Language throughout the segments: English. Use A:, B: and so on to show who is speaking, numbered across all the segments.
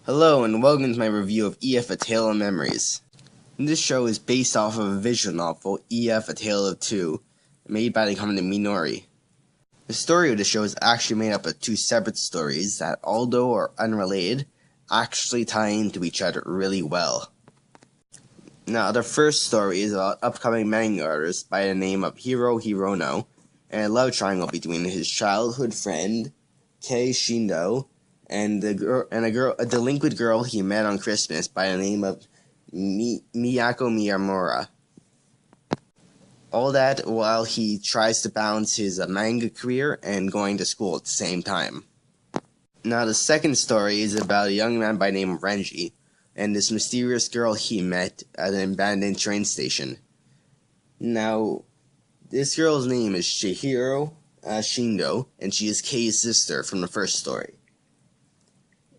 A: Hello and welcome to my review of EF A Tale of Memories. This show is based off of a visual novel, EF A Tale of Two, made by the company Minori. The story of the show is actually made up of two separate stories that, although are unrelated, actually tie into each other really well. Now, the first story is about upcoming manga artist by the name of Hiro Hirono, and a love triangle between his childhood friend, Kei Shindo, and a delinquent girl he met on Christmas by the name of Miyako Miyamura. All that while he tries to balance his manga career and going to school at the same time. Now, the second story is about a young man by the name of Renji and this mysterious girl he met at an abandoned train station. Now, this girl's name is Chihiro Shindo, and she is Kei's sister from the first story.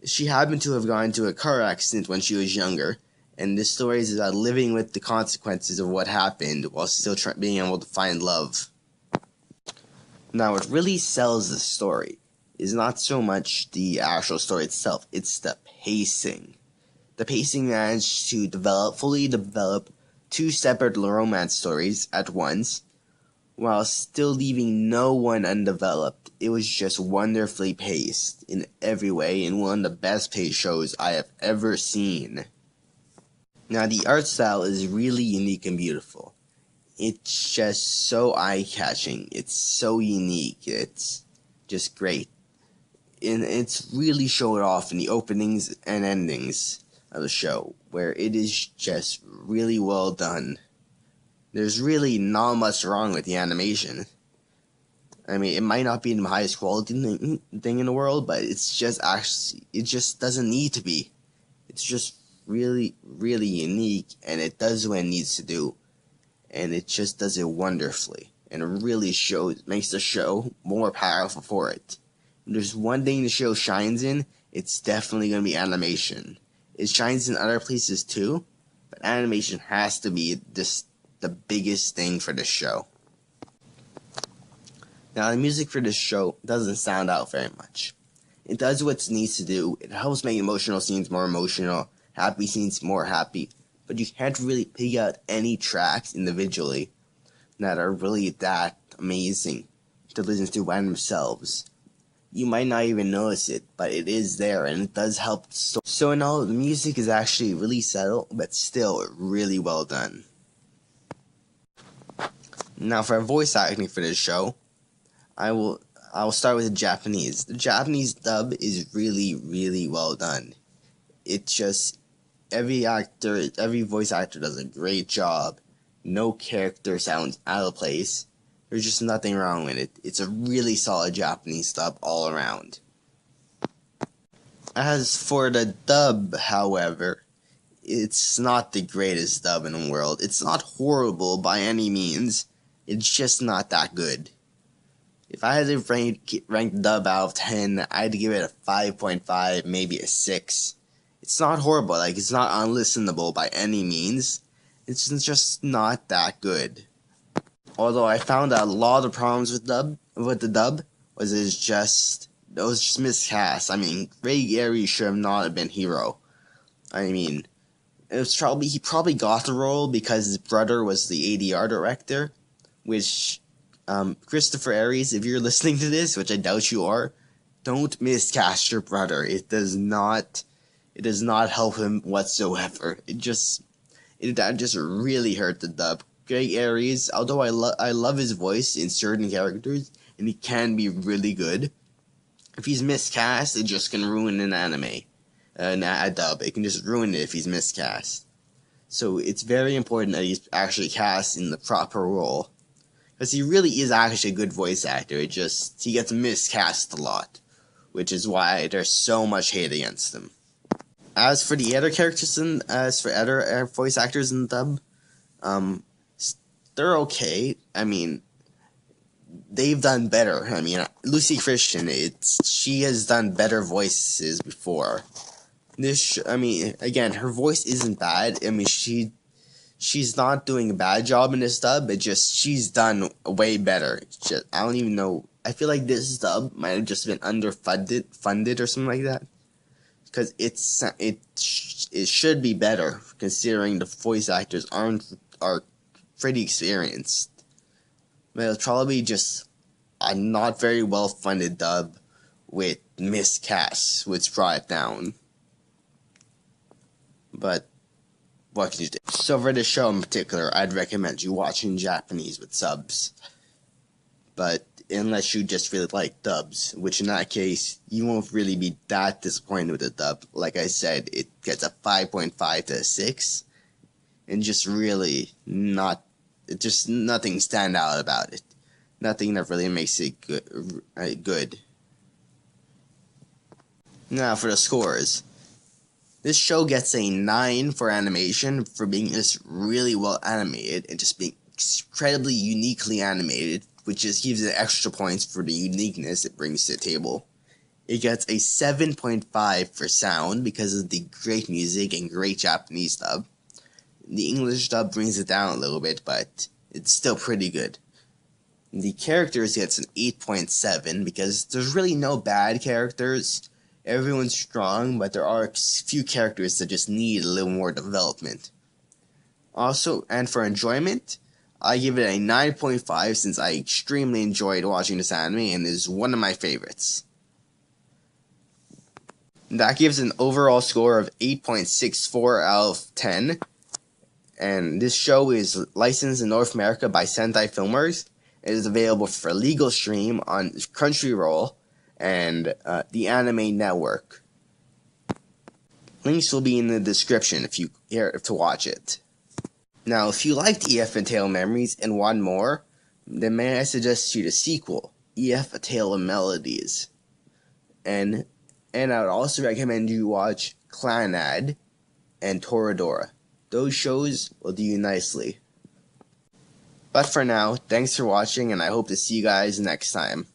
A: She happened to have gone into a car accident when she was younger, and this story is about living with the consequences of what happened while still being able to find love. Now, what really sells the story is not so much the actual story itself, it's the pacing. The pacing managed to fully develop two separate romance stories at once, while still leaving no one undeveloped. It was just wonderfully paced in every way, and one of the best paced shows I have ever seen. Now, the art style is really unique and beautiful. It's just so eye-catching. It's so unique. It's just great. And it's really showed off in the openings and endings of the show, where it is just really well done. There's really not much wrong with the animation. I mean, it might not be the highest quality thing in the world, but it just doesn't need to be. It's just really, really unique, and it does what it needs to do. And it just does it wonderfully. And it really makes the show more powerful for it. If there's one thing the show shines in, it's definitely going to be animation. It shines in other places too, but animation has to be the biggest thing for this show. Now, the music for this show doesn't sound out very much. It does what it needs to do. It helps make emotional scenes more emotional, happy scenes more happy, but you can't really pick out any tracks individually that are really that amazing to listen to by themselves. You might not even notice it, but it is there, and it does help. So in all, the music is actually really subtle, but still really well done. Now, for voice acting for this show, I will start with the Japanese. The Japanese dub is really, really well done. It's just every voice actor does a great job. No character sounds out of place. There's just nothing wrong with it. It's a really solid Japanese dub all around. As for the dub, however, it's not the greatest dub in the world. It's not horrible by any means. It's just not that good. If I had to rank dub out of 10, I'd give it a 5.5, maybe a 6. It's not horrible, it's not unlistenable by any means. It's just not that good. Although I found that a lot of problems with the dub was just miscast. I mean, Greg Aries should not have been Hiro. I mean, he probably got the role because his brother was the ADR director, which Christopher Aries, if you're listening to this, which I doubt you are, don't miscast your brother. It does not help him whatsoever. That just really hurt the dub. Greg Aries, although I love his voice in certain characters, and he can be really good, if he's miscast, it just can ruin an anime. A dub. It can just ruin it if he's miscast. So it's very important that he's actually cast in the proper role. Because he really is actually a good voice actor. He gets miscast a lot. Which is why there's so much hate against him. As for the other characters other voice actors in the dub, they're okay. I mean, they've done better. I mean, Lucy Christian, she has done better voices before. Again, her voice isn't bad. I mean, she's not doing a bad job in this dub. She's done way better. I don't even know. I feel like this dub might have just been funded or something like that. because it should be better considering the voice actors are pretty experienced. But it'll probably just a not very well funded dub with miscasts, which brought it down. But what can you do? So for this show in particular, I'd recommend you watching Japanese with subs. But unless you just really like dubs, which in that case, you won't really be that disappointed with the dub. Like I said, it gets a 5.5 to a 6, and just really nothing stand out about it. Nothing that really makes it good. Now for the scores. This show gets a 9 for animation for being just really well animated and just being incredibly uniquely animated, which just gives it extra points for the uniqueness it brings to the table. It gets a 7.5 for sound because of the great music and great Japanese dub. The English dub brings it down a little bit, but it's still pretty good. The characters gets an 8.7 because there's really no bad characters. Everyone's strong, but there are a few characters that just need a little more development. Also, and for enjoyment, I give it a 9.5 since I extremely enjoyed watching this anime and is one of my favorites. That gives an overall score of 8.64 out of 10. And this show is licensed in North America by Sentai Filmers. It is available for legal stream on Crunchyroll and the Anime Network. Links will be in the description if you care to watch it. Now, if you liked EF A Tale of Memories and want more, then may I suggest you the sequel, EF A Tale of Melodies. And I would also recommend you watch Clannad and Toradora. Those shows will do you nicely. But for now, thanks for watching, and I hope to see you guys next time.